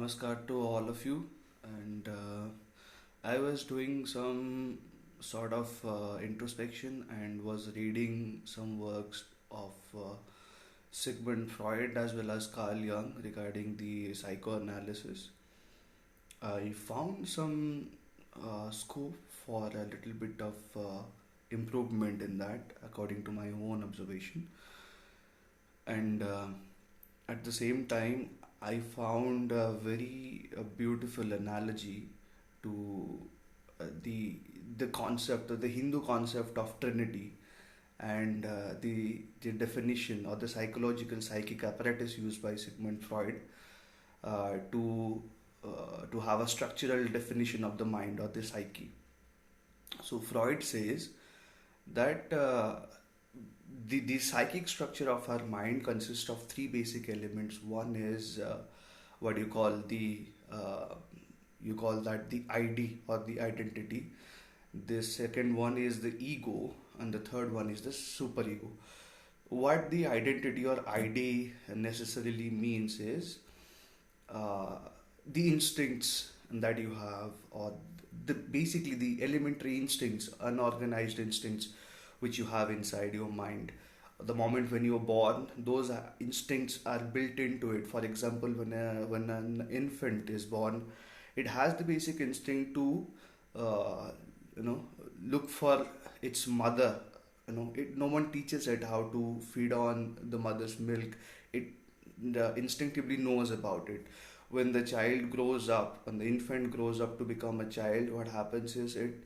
Namaskar to all of you. And I was doing some sort of introspection and was reading some works of Sigmund Freud as well as Carl Jung regarding the psychoanalysis. I found some scope for a little bit of improvement in that, according to my own observation. And at the same time, I found a very beautiful analogy to the concept, or the Hindu concept of Trinity, and the definition or the psychological psychic apparatus used by Sigmund Freud to have a structural definition of the mind or the psyche. So Freud says that the psychic structure of our mind consists of three basic elements. One is what uh, you call that the ID or the identity. The second one is the ego, and the third one is the superego. What the identity or ID necessarily means is uh, the instincts that you have, or basically the elementary instincts, unorganized instincts which you have inside your mind. The moment when you're born, those instincts are built into it. For example, when an infant is born, it has the basic instinct to uh, you know look for its mother. No one teaches it how to feed on the mother's milk. It instinctively knows about it. When the child grows up, when the infant grows up to become a child, what happens is it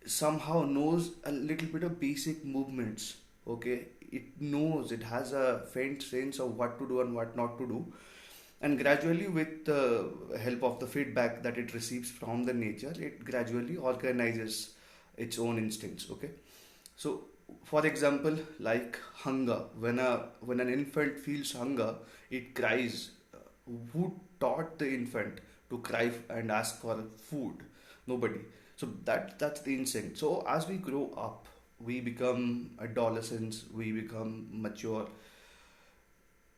somehow knows a little bit of basic movements. Okay, it knows, it has a faint sense of what to do and what not to do, and gradually, with the help of the feedback that it receives from the nature, it gradually organizes its own instincts. Okay, so for example, like hunger, when an infant feels hunger, it cries. Who taught the infant to cry and ask for food? Nobody. So that's the instinct. So as we grow up, we become adolescents, we become mature,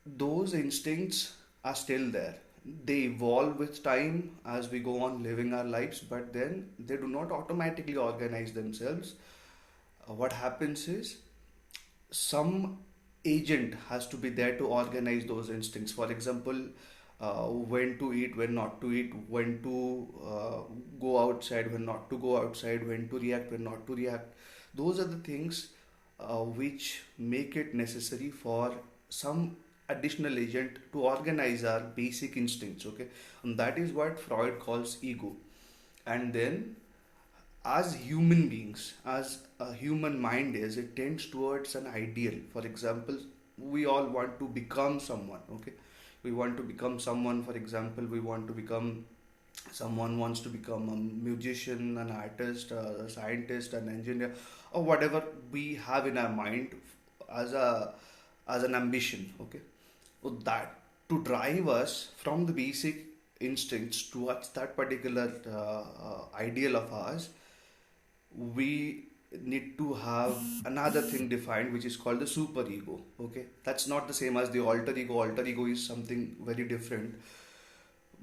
those instincts are still there. They evolve with time as we go on living our lives, but then they do not automatically organize themselves. What happens is some agent has to be there to organize those instincts. For example, when to eat, when not to eat, when to go outside, when not to go outside, when to react, when not to react. Those are the things which make it necessary for some additional agent to organize our basic instincts. Okay, and that is what Freud calls ego. And then, as human beings, as a human mind is, it tends towards an ideal. For example, we all want to become someone. Okay, we want to become someone. For example, we want to become someone wants to become a musician, an artist, a scientist, an engineer, or whatever we have in our mind as a as an ambition. Okay, so that to drive us from the basic instincts towards that particular ideal of ours, we need to have another thing defined, which is called the superego. Okay, that's not the same as the alter ego. Alter ego is something very different.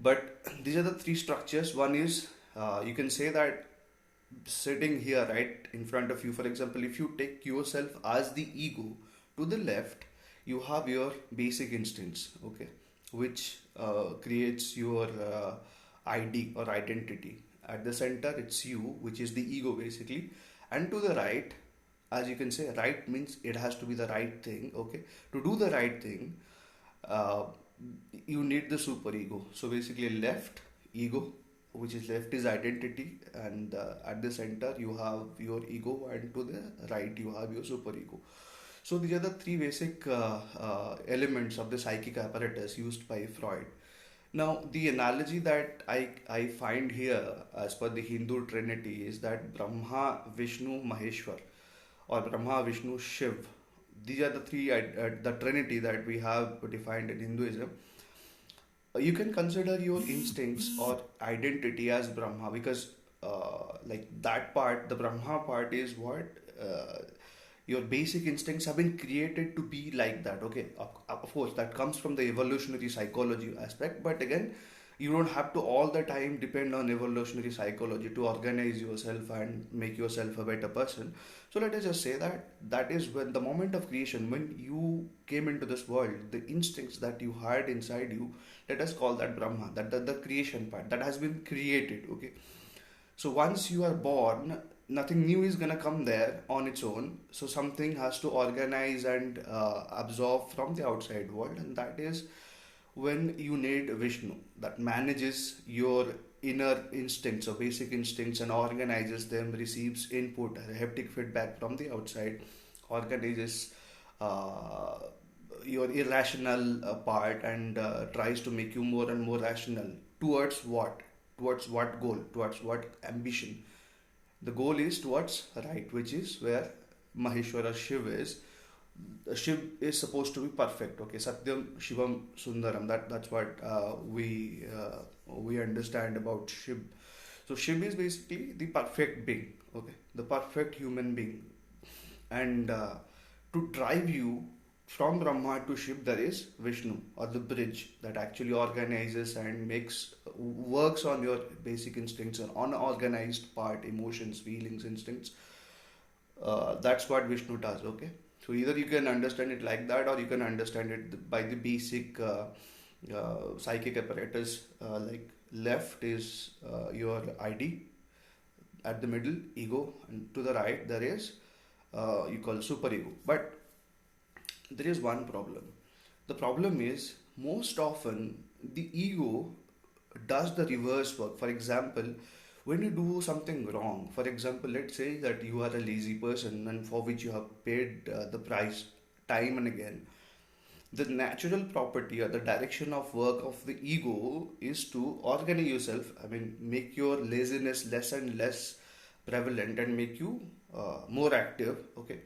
But these are the three structures. One is, you can say that sitting here right in front of you, for example, if you take yourself as the ego, to the left you have your basic instincts. Okay, which creates your ID or identity. At the center it's you, which is the ego basically. And to the right, as you can say, right means it has to be the right thing. Okay, to do the right thing, uh, you need the superego. So basically, left ego, which is left is identity, and at the center you have your ego, and to the right you have your superego. So these are the three basic elements of the psychic apparatus used by Freud. Now, the analogy that I find here, as per the Hindu trinity, is that Brahma, Vishnu, Maheshwar, or Brahma, Vishnu, Shiv. These are the three, the trinity that we have defined in Hinduism. You can consider your instincts or identity as Brahma, because like that part, the Brahma part is what your basic instincts have been created to be like that. Okay, of course that comes from the evolutionary psychology aspect, but again, You don't have to all the time depend on evolutionary psychology to organize yourself and make yourself a better person. So let us just say that that is when the moment of creation, when you came into this world, the instincts that you had inside you, let us call that Brahma, that the creation part that has been created. Okay, so once you are born, nothing new is gonna come there on its own. So something has to organize and absorb from the outside world, and that is when you need Vishnu that manages your inner instincts or basic instincts and organizes them, receives input, haptic feedback from the outside, organizes uh, your irrational part and tries to make you more and more rational towards what? Towards what goal? Towards what ambition? The goal is towards right, which is where Maheshwara Shiv is. Shiv is supposed to be perfect. Okay, Satyam Shivam Sundaram. That's what we understand about Shiv. So Shiv is basically the perfect being. Okay, the perfect human being, and to drive you from Brahma to Shiv, there is Vishnu or the bridge that actually organizes and makes works on your basic instincts and unorganized part, emotions, feelings, instincts. That's what Vishnu does. Okay, so either you can understand it like that, or you can understand it by the basic psychic apparatus. Like left is your ID, at the middle ego, and to the right there is you call superego. But there is one problem. The problem is most often the ego does the reverse work. For example, when you do something wrong, for example, let's say that you are a lazy person and for which you have paid the price time and again, the natural property or the direction of work of the ego is to organize yourself. I mean, make your laziness less and less prevalent and make you more active. Okay,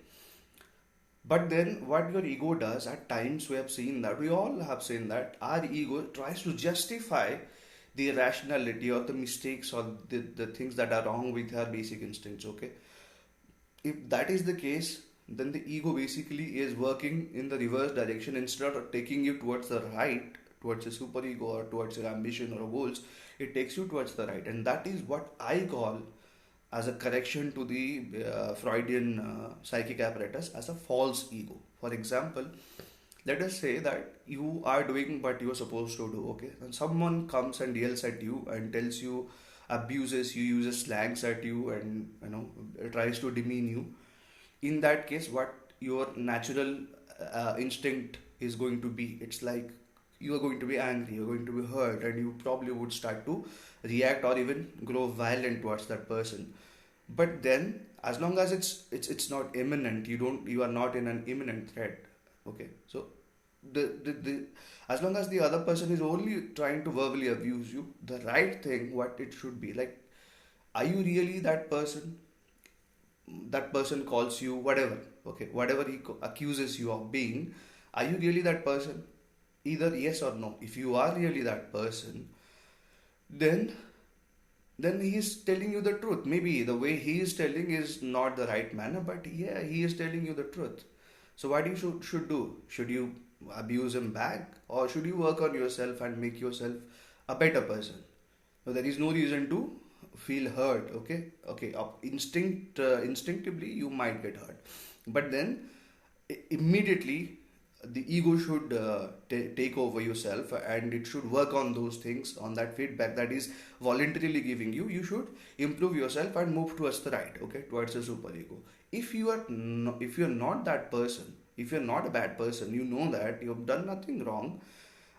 but then, what your ego does at times, we have seen that, we all have seen that our ego tries to justify the irrationality or the mistakes or the things that are wrong with our basic instincts. Okay, if that is the case, then the ego basically is working in the reverse direction. Instead of taking you towards the right, towards a superego or towards your ambition or goals, it takes you towards the right, and that is what I call as a correction to the Freudian psychic apparatus as a false ego. For example, let us say that you are doing what you are supposed to do, okay, and someone comes and yells at you and tells you, abuses you, uses slangs at you, and tries to demean you. In that case, what your natural instinct is going to be, it's like you are going to be angry, you're going to be hurt, and you probably would start to react or even grow violent towards that person. But then, as long as it's not imminent, you are not in an imminent threat. Okay, so the as long as the other person is only trying to verbally abuse you, the right thing, what it should be like, are you really that person? That person calls you whatever, okay, whatever he accuses you of being, are you really that person? Either yes or no. If you are really that person, then he is telling you the truth. Maybe the way he is telling is not the right manner, but yeah, he is telling you the truth. So what you should do? Should you abuse him back, or should you work on yourself and make yourself a better person? So there is no reason to feel hurt. Okay, okay. Instinctively you might get hurt, but then immediately the ego should take over yourself, and it should work on those things, on that feedback that is voluntarily giving you. You should improve yourself and move towards the right, okay, towards the super ego. If you are if you're not that person, if you're not a bad person, you know that you have done nothing wrong,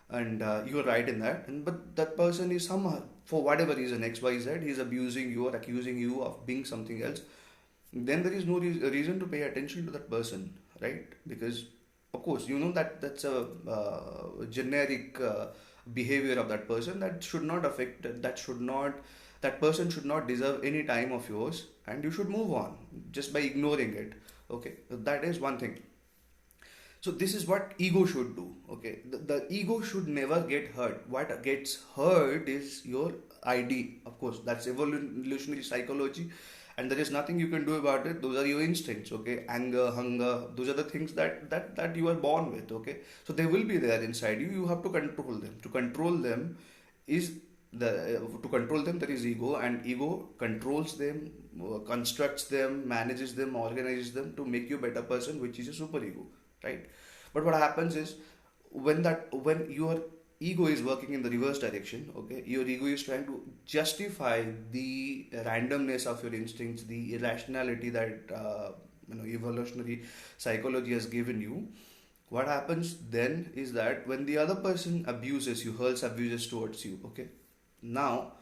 and you're right in that, and but that person is somehow, for whatever reason, xyz, he's abusing you or accusing you of being something else, then there is no reason to pay attention to that person, right? Because of course you know that that's a generic behavior of that person that should not affect, that person should not deserve any time of yours, and you should move on just by ignoring it. Okay, so that is one thing. So this is what ego should do. Okay, the ego should never get hurt. What gets hurt is your ID. Of course, that's evolutionary psychology, and there is nothing you can do about it. Those are your instincts. Okay, anger, hunger. Those are the things that you are born with. Okay, so they will be there inside you. You have to control them. To control them, is to control them there is ego, and ego controls them, constructs them, manages them, organizes them to make you a better person, which is a super ego, right? But what happens is when your ego is working in the reverse direction, okay, your ego is trying to justify the randomness of your instincts, the irrationality that evolutionary psychology has given you. What happens then is that when the other person abuses you, hurls abuses towards you, okay, now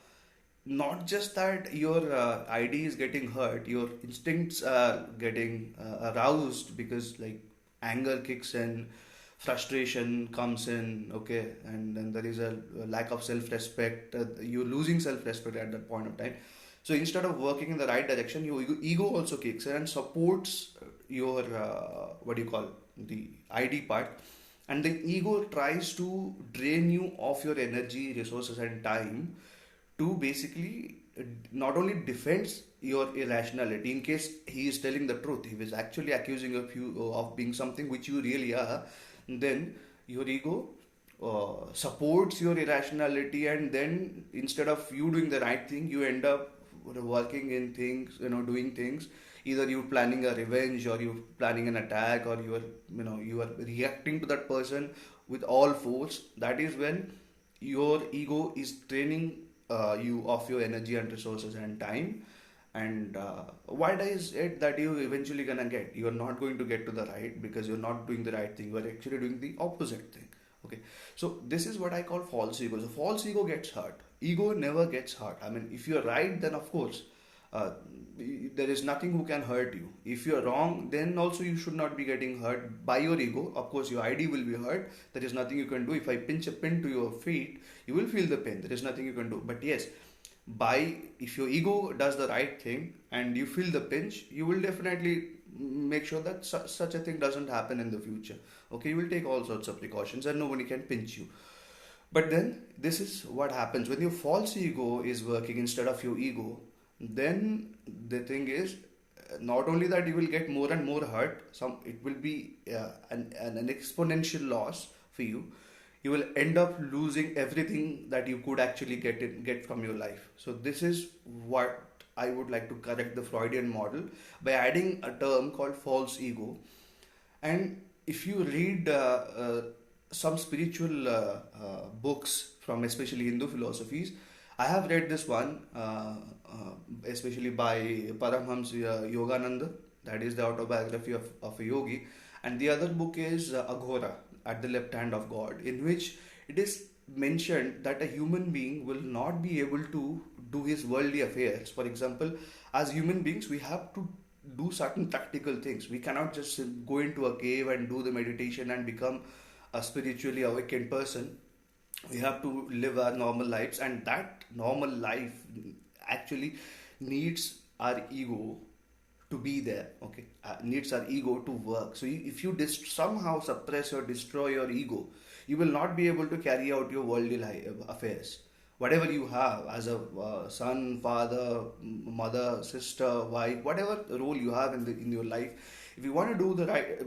not just that your ID is getting hurt, your instincts are getting aroused, because like anger kicks in, frustration comes in, okay, and then there is a lack of self-respect. You're losing self-respect at that point of time. So instead of working in the right direction, your ego also kicks in and supports your what do you call the ID part, and the ego tries to drain you of your energy, resources, and time to basically not only defends your irrationality in case he is telling the truth, he was actually accusing of you of being something which you really are, then your ego supports your irrationality, and then instead of you doing the right thing, you end up working in things, doing things. Either you planning a revenge, or you planning an attack, or you are reacting to that person with all force. That is when your ego is draining you of your energy and resources and time. And what is it that you eventually gonna get? You're not going to get to the right, because you're not doing the right thing, you are actually doing the opposite thing. Okay, so this is what I call false ego. So false ego gets hurt, ego never gets hurt. I mean, if you're right, then of course uh, there is nothing who can hurt you. If you're wrong, then also you should not be getting hurt by your ego. Of course your ID will be hurt, there is nothing you can do. If I pinch a pin to your feet, you will feel the pain, there is nothing you can do. But yes, by if your ego does the right thing and you feel the pinch, you will definitely make sure that such a thing doesn't happen in the future. Okay, you will take all sorts of precautions and nobody can pinch you. But then this is what happens when your false ego is working instead of your ego. Then the thing is, not only that you will get more and more hurt, some it will be an exponential loss for you. You will end up losing everything that you could actually get from your life. So this is what I would like to correct the Freudian model by adding a term called false ego. And if you read some spiritual books from especially Hindu philosophies, I have read this one, especially by Paramhams Yogananda, that is the autobiography of a yogi, and the other book is Aghora, At the Left Hand of God, in which it is mentioned that a human being will not be able to do his worldly affairs. For example, as human beings, we have to do certain practical things. We cannot just go into a cave and do the meditation and become a spiritually awakened person. We have to live our normal lives, and that normal life actually needs our ego to be there. Okay, needs our ego to work. So if you somehow suppress or destroy your ego, you will not be able to carry out your worldly affairs, whatever you have as a son, father, mother, sister, wife, whatever role you have in your life. If you want to do the right,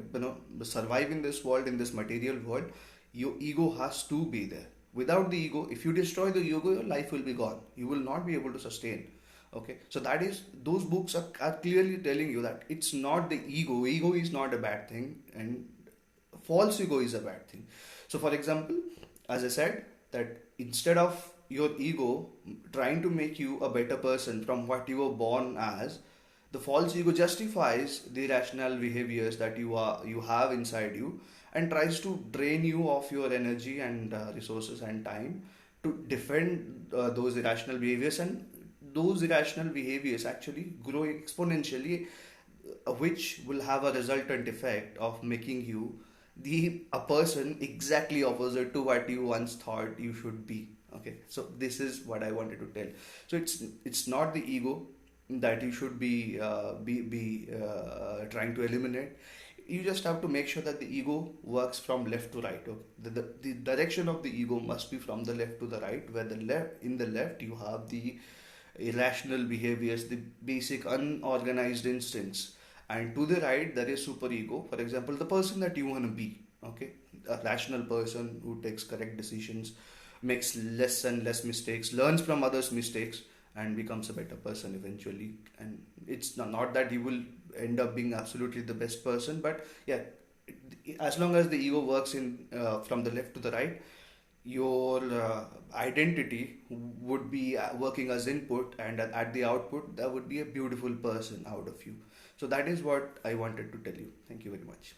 survive in this world, in this material world, your ego has to be there. Without the ego, if you destroy the ego, your life will be gone. You will not be able to sustain. Okay, so that is, those books are clearly telling you that it's not the ego. Ego is not a bad thing, and false ego is a bad thing. So, for example, as I said, that instead of your ego trying to make you a better person from what you were born as, the false ego justifies the irrational behaviors that you have inside you, and tries to drain you of your energy and resources and time to defend those irrational behaviors. And those irrational behaviors actually grow exponentially, which will have a resultant effect of making you a person exactly opposite to what you once thought you should be. Okay, so this is what I wanted to tell. So it's not the ego that you should be trying to eliminate. You just have to make sure that the ego works from left to right. Okay? The direction of the ego must be from the left to the right, where in the left you have the irrational behaviors, the basic unorganized instincts, and to the right there is super ego. For example, the person that you want to be, okay, a rational person who takes correct decisions, makes less and less mistakes, learns from others' mistakes, and becomes a better person eventually. And it's not that you will end up being absolutely the best person, but yeah, as long as the ego works in from the left to the right, your identity would be working as input, and at the output, there would be a beautiful person out of you. So that is what I wanted to tell you. Thank you very much.